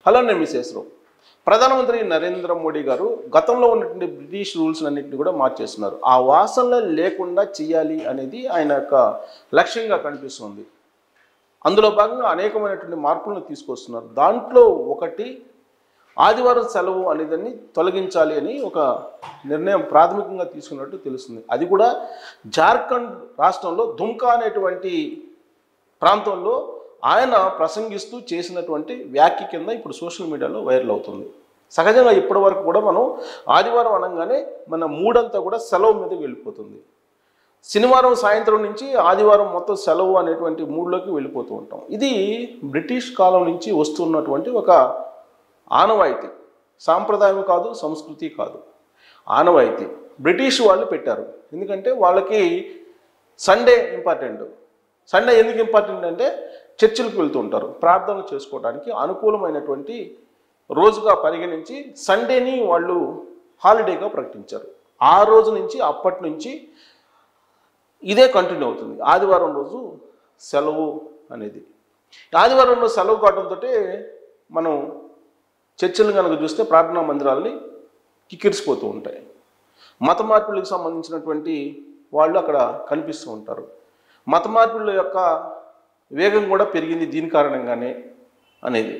Hello నేను మిసేశ్వరం. ప్రధానమంత్రి నరేంద్ర మోడీ గారు గతంలో ఉన్నటువంటి బ్రిటిష్ రూల్స్ అన్నింటినీ కూడా మార్చేస్తున్నారు. ఆ వాసనలు లేకుండా చేయాలి అనేది ఆయన యొక్క లక్ష్యంగా కనిపిస్తుంది. అందులో భాగంగా అనేకమైనటువంటి మార్పులను తీసుకొస్తున్నారు. దాంట్లో ఒకటి ఆదివారం సెలవు అనేదాన్ని తొలగించాలి అని ఒక నిర్ణయం ప్రాథమికంగా తీసుకున్నట్టు తెలుస్తుంది. అది కూడా జార్ఖండ్ రాష్ట్రంలో దుమ్కా అనేటువంటి ప్రాంతంలో ఆయన ప్రసంగిస్తూ చేసినటువంటి వ్యాఖ్య కింద ఇప్పుడు సోషల్ మీడియాలో వైరల్ అవుతుంది. సహజంగా ఇప్పటి వరకు కూడా మనం ఆదివారం అనగానే మన మూడంతా కూడా సెలవు మీద వెళ్ళిపోతుంది. శనివారం సాయంత్రం నుంచి ఆదివారం మొత్తం సెలవు అనేటువంటి మూడ్లోకి వెళ్ళిపోతూ ఉంటాం. ఇది బ్రిటిష్ కాలం నుంచి వస్తున్నటువంటి ఒక ఆనవాయితీ. సాంప్రదాయం కాదు, సంస్కృతి కాదు, ఆనవాయితీ. బ్రిటిష్ వాళ్ళు పెట్టారు. ఎందుకంటే వాళ్ళకి సండే ఇంపార్టెంట్. సండే ఎందుకు ఇంపార్టెంట్ అంటే చర్చిలకు వెళ్తూ ఉంటారు. ప్రార్థనలు చేసుకోవడానికి అనుకూలమైనటువంటి రోజుగా పరిగణించి సండేని వాళ్ళు హాలిడేగా ప్రకటించారు. ఆ రోజు నుంచి అప్పటి నుంచి ఇదే కంటిన్యూ అవుతుంది. ఆదివారం రోజు సెలవు అనేది. ఆదివారం రోజు సెలవు కావడంతో మనం చర్చిలు కనుక చూస్తే ప్రార్థనా మందిరాలని కిక్కిరిసిపోతూ ఉంటాయి. మత మార్పులకు సంబంధించినటువంటి వాళ్ళు అక్కడ కనిపిస్తూ ఉంటారు. మత మార్పుల యొక్క వేగం కూడా పెరిగింది దీని కారణంగానే అనేది.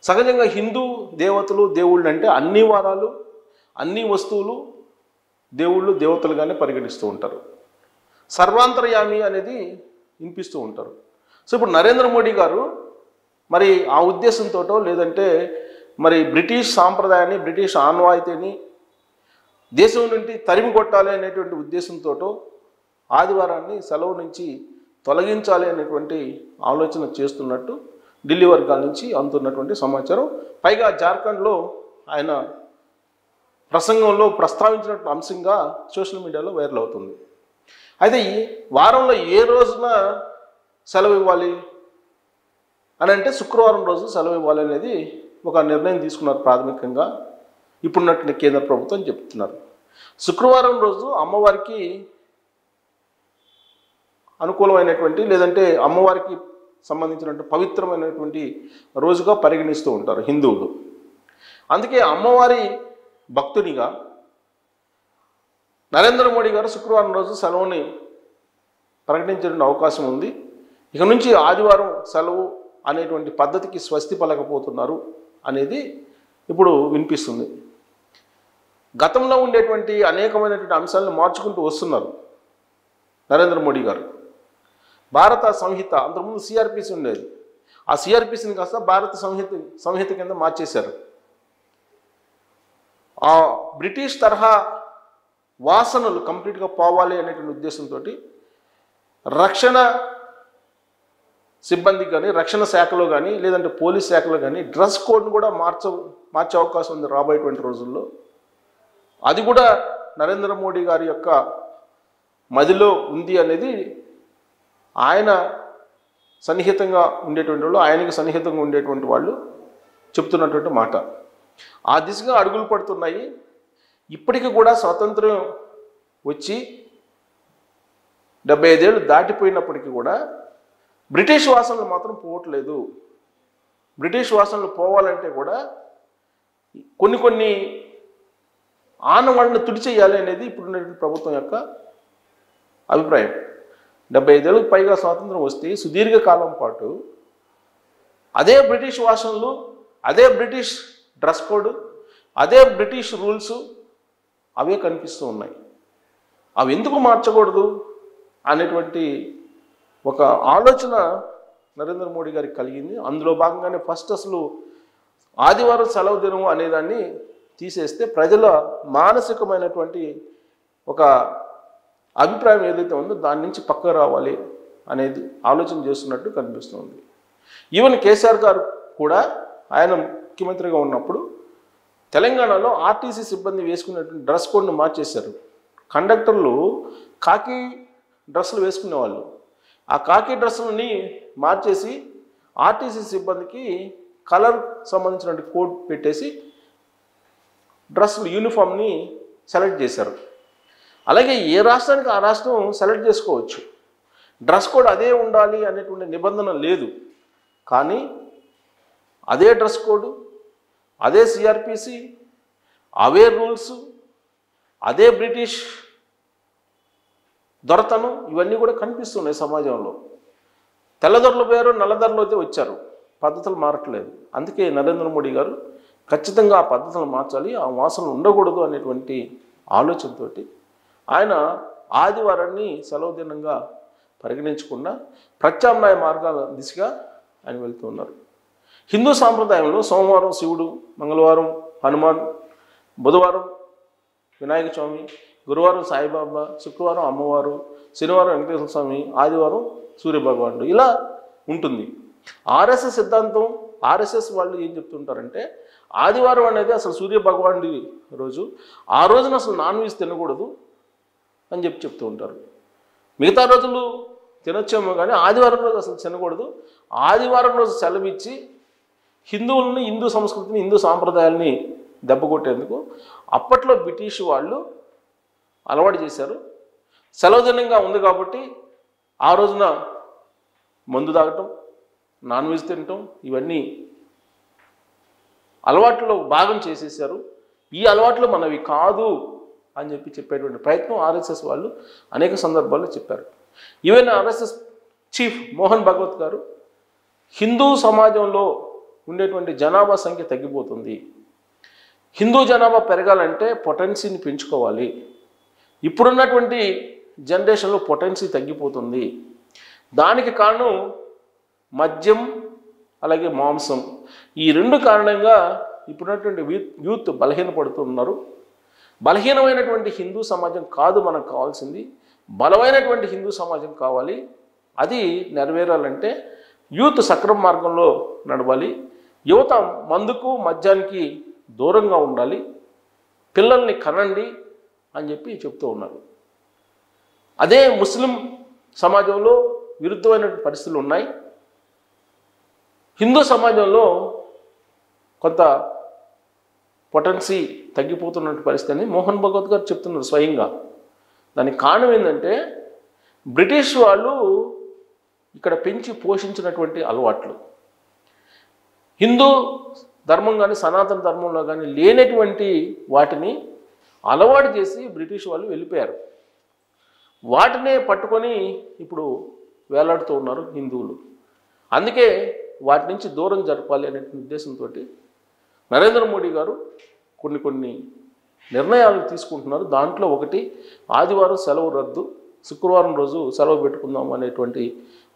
సహజంగా హిందూ దేవతలు దేవుళ్ళు అంటే అన్ని వారాలు అన్ని వస్తువులు దేవుళ్ళు దేవతలుగానే పరిగణిస్తూ ఉంటారు. సర్వాంతర్యామి అనేది వినిపిస్తూ ఉంటారు. సో ఇప్పుడు నరేంద్ర మోడీ గారు మరి ఆ ఉద్దేశంతోటో లేదంటే మరి బ్రిటిష్ సాంప్రదాయాన్ని బ్రిటిష్ ఆనవాయితీని దేశం నుండి తరిమి కొట్టాలి అనేటువంటి ఉద్దేశంతోటో ఆదివారాన్ని సెలవు నుంచి తొలగించాలి అనేటువంటి ఆలోచన చేస్తున్నట్టు ఢిల్లీ వర్గాల నుంచి అందుతున్నటువంటి సమాచారం. పైగా జార్ఖండ్లో ఆయన ప్రసంగంలో ప్రస్తావించినట్టు అంశంగా సోషల్ మీడియాలో వైరల్ అవుతుంది. అయితే ఈ వారంలో ఏ రోజున సెలవు ఇవ్వాలి అని అంటే శుక్రవారం రోజు సెలవు ఇవ్వాలి అనేది ఒక నిర్ణయం తీసుకున్నారు ప్రాథమికంగా. ఇప్పుడున్నటువంటి కేంద్ర ప్రభుత్వం చెప్తున్నారు. శుక్రవారం రోజు అమ్మవారికి అనుకూలమైనటువంటి లేదంటే అమ్మవారికి సంబంధించినటువంటి పవిత్రమైనటువంటి రోజుగా పరిగణిస్తూ ఉంటారు హిందువులు. అందుకే అమ్మవారి భక్తునిగా నరేంద్ర మోడీ గారు శుక్రవారం రోజు సెలవుని ప్రకటించే అవకాశం ఉంది. ఇక నుంచి ఆదివారం సెలవు అనేటువంటి పద్ధతికి స్వస్తి పలకపోతున్నారు అనేది ఇప్పుడు వినిపిస్తుంది. గతంలో ఉండేటువంటి అనేకమైనటువంటి అంశాలను మార్చుకుంటూ వస్తున్నారు నరేంద్ర మోడీ గారు. భారత సంహిత అంతకుముందు సిఆర్పిసి ఉండేది. ఆ సిఆర్పిసిని కాస్త భారత సంహిత కింద మార్చేశారు. ఆ బ్రిటిష్ తరహా వాసనలు కంప్లీట్గా పోవాలి అనేటువంటి ఉద్దేశంతో రక్షణ సిబ్బందికి కానీ రక్షణ శాఖలో కానీ లేదంటే పోలీస్ శాఖలో కానీ డ్రెస్ కోడ్ను కూడా మార్చే అవకాశం ఉంది రాబోయేటువంటి రోజుల్లో. అది కూడా నరేంద్ర మోడీ గారి యొక్క మదిలో ఉంది అనేది ఆయన సన్నిహితంగా ఉండేటువంటి వాళ్ళు ఆయనకి సన్నిహితంగా ఉండేటువంటి వాళ్ళు చెప్తున్నటువంటి మాట. ఆ దిశగా అడుగులు పడుతున్నాయి. ఇప్పటికీ కూడా స్వాతంత్రం వచ్చి 75 ఏళ్ళు దాటిపోయినప్పటికీ కూడా బ్రిటిష్ వాసనలు మాత్రం పోవట్లేదు. బ్రిటిష్ వాసనలు పోవాలంటే కూడా కొన్ని ఆనవాళ్ళని తుడిచేయాలి అనేది ఇప్పుడున్నటువంటి ప్రభుత్వం యొక్క అభిప్రాయం. 75 ఏళ్ళకు పైగా స్వాతంత్రం వస్తే సుదీర్ఘకాలం పాటు అదే బ్రిటిష్ వాసనలు, అదే బ్రిటిష్ డ్రెస్ కోడ్, అదే బ్రిటిష్ రూల్స్ అవే కనిపిస్తూ ఉన్నాయి. అవి ఎందుకు మార్చకూడదు అనేటువంటి ఒక ఆలోచన నరేంద్ర మోడీ గారికి కలిగింది. అందులో భాగంగానే ఫస్ట్ అసలు ఆదివారం సెలవు దినం అనేదాన్ని తీసేస్తే ప్రజల మానసికమైనటువంటి ఒక అభిప్రాయం ఏదైతే ఉందో దాని నుంచి పక్కకు రావాలి అనేది ఆలోచన చేస్తున్నట్టు కనిపిస్తుంది. ఈవెన్ కేసీఆర్ గారు కూడా ఆయన ముఖ్యమంత్రిగా ఉన్నప్పుడు తెలంగాణలో ఆర్టీసీ సిబ్బంది వేసుకున్నటువంటి డ్రెస్ కోడ్ను మార్చేశారు. కండక్టర్లు కాకి డ్రెస్సులు వేసుకునేవాళ్ళు. ఆ కాకి డ్రెస్సులని మార్చేసి ఆర్టీసీ సిబ్బందికి కలర్ సంబంధించినటువంటి కోడ్ పెట్టేసి డ్రెస్సులు యూనిఫామ్ని సెలెక్ట్ చేశారు. అలాగే ఏ రాష్ట్రానికి ఆ రాష్ట్రం సెలెక్ట్ చేసుకోవచ్చు. డ్రెస్ కోడ్ అదే ఉండాలి అనేటువంటి నిబంధన లేదు. కానీ అదే డ్రెస్ కోడ్ అదే సిఆర్పిసి, అవే రూల్స్, అదే బ్రిటిష్ దొరతనం ఇవన్నీ కూడా కనిపిస్తున్నాయి సమాజంలో. తెల్లదొరలు పోయారు, నల్లదొరలు అయితే వచ్చారు, పద్ధతులు మారట్లేదు. అందుకే నరేంద్ర మోడీ గారు ఖచ్చితంగా ఆ పద్ధతులు మార్చాలి, ఆ వాసనలు ఉండకూడదు అనేటువంటి ఆలోచనతో ఆయన ఆదివారాన్ని సెలవు దినంగా పరిగణించకుండా ప్రత్యామ్నాయ మార్గాల దిశగా ఆయన వెళ్తూ ఉన్నారు. హిందూ సాంప్రదాయంలో సోమవారం శివుడు, మంగళవారం హనుమాన్, బుధవారం వినాయక స్వామి, గురువారం సాయిబాబా, శుక్రవారం అమ్మవారు, శనివారం వెంకటేశ్వర స్వామి, ఆదివారం సూర్యభగవానుడు ఇలా ఉంటుంది. ఆర్ఎస్ఎస్ సిద్ధాంతం, ఆర్ఎస్ఎస్ వాళ్ళు ఏం చెప్తుంటారంటే ఆదివారం అనేది అసలు సూర్యభగవానుడి రోజు, ఆ రోజున అసలు నాన్ వెజ్ తినకూడదు అని చెప్తూ ఉంటారు. మిగతా రోజులు తినొచ్చేమో కానీ ఆదివారం రోజు అసలు తినకూడదు. ఆదివారం రోజు సెలవిచ్చి హిందువులని, హిందూ సంస్కృతిని, హిందూ సాంప్రదాయాల్ని దెబ్బకొట్టేందుకు అప్పట్లో బ్రిటిష్ వాళ్ళు అలవాటు చేశారు. సెలవు దినంగా ఉంది కాబట్టి ఆ రోజున మందు తాగటం, నాన్ వెజ్ తినటం ఇవన్నీ అలవాట్లో భాగం చేసేసారు. ఈ అలవాట్లు మనవి కాదు అని చెప్పేటువంటి ప్రయత్నం ఆర్ఎస్ఎస్ వాళ్ళు అనేక సందర్భాల్లో చెప్పారు. Even RSS chief Mohan Bhagwat గారు హిందూ సమాజంలో ఉండేటువంటి జనాభా సంఖ్య తగ్గిపోతుంది, హిందూ జనాభా పెరగాలంటే పొటెన్సీని పెంచుకోవాలి, ఇప్పుడున్నటువంటి జనరేషన్లో పొటెన్సీ తగ్గిపోతుంది, దానికి కారణం మద్యం అలాగే మాంసం, ఈ రెండు కారణంగా ఇప్పుడున్నటువంటి యూత్ బలహీనపడుతున్నారు. బలహీనమైనటువంటి హిందూ సమాజం కాదు మనకు కావాల్సింది, బలమైనటువంటి హిందూ సమాజం కావాలి. అది నెరవేరాలంటే యూత్ సక్రమ మార్గంలో నడవాలి, యువత మందుకు మద్యానికి దూరంగా ఉండాలి, పిల్లల్ని కనండి అని చెప్తూ ఉన్నారు. అదే ముస్లిం సమాజంలో విరుద్ధమైన పరిస్థితులు ఉన్నాయి. హిందూ సమాజంలో కొంత పొటెన్సీ తగ్గిపోతున్నటువంటి పరిస్థితి అని మోహన్ భగవత్ గారు చెప్తున్నారు స్వయంగా. దానికి కారణం ఏంటంటే బ్రిటిష్ వాళ్ళు ఇక్కడ పెంచి పోషించినటువంటి అలవాట్లు, హిందూ ధర్మం కానీ సనాతన ధర్మంలో కానీ లేనటువంటి వాటిని అలవాటు చేసి బ్రిటిష్ వాళ్ళు వెళ్ళిపోయారు. వాటినే పట్టుకొని ఇప్పుడు వేలాడుతూ ఉన్నారు హిందువులు. అందుకే వాటి నుంచి దూరం జరపాలి అనే ఉద్దేశంతో నరేంద్ర మోడీ గారు కొన్ని నిర్ణయాలు తీసుకుంటున్నారు. దాంట్లో ఒకటి ఆదివారం సెలవు రద్దు, శుక్రవారం రోజు సెలవు పెట్టుకుందాం అనేటువంటి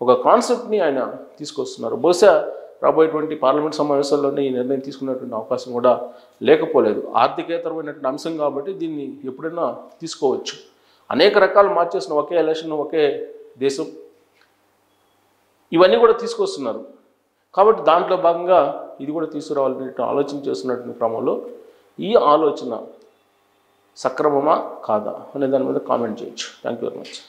ఒక కాన్సెప్ట్ని ఆయన తీసుకొస్తున్నారు. బహుశా రాబోయేటువంటి పార్లమెంట్ సమావేశాల్లోనే ఈ నిర్ణయం తీసుకునేటువంటి అవకాశం కూడా లేకపోలేదు. ఆర్థికేతరమైనటువంటి అంశం కాబట్టి దీన్ని ఎప్పుడైనా తీసుకోవచ్చు. అనేక రకాలు మార్చేసిన ఒకే ఎలక్షన్, ఒకే దేశం, ఇవన్నీ కూడా తీసుకొస్తున్నారు. కాబట్టి దాంట్లో భాగంగా ఇది కూడా తీసుకురావాలనే ఆలోచన చేస్తున్నటువంటి క్రమంలో ఈ ఆలోచన సక్రమమా కాదా అనే దాని మీద కామెంట్ చేయొచ్చు. Thank you very much.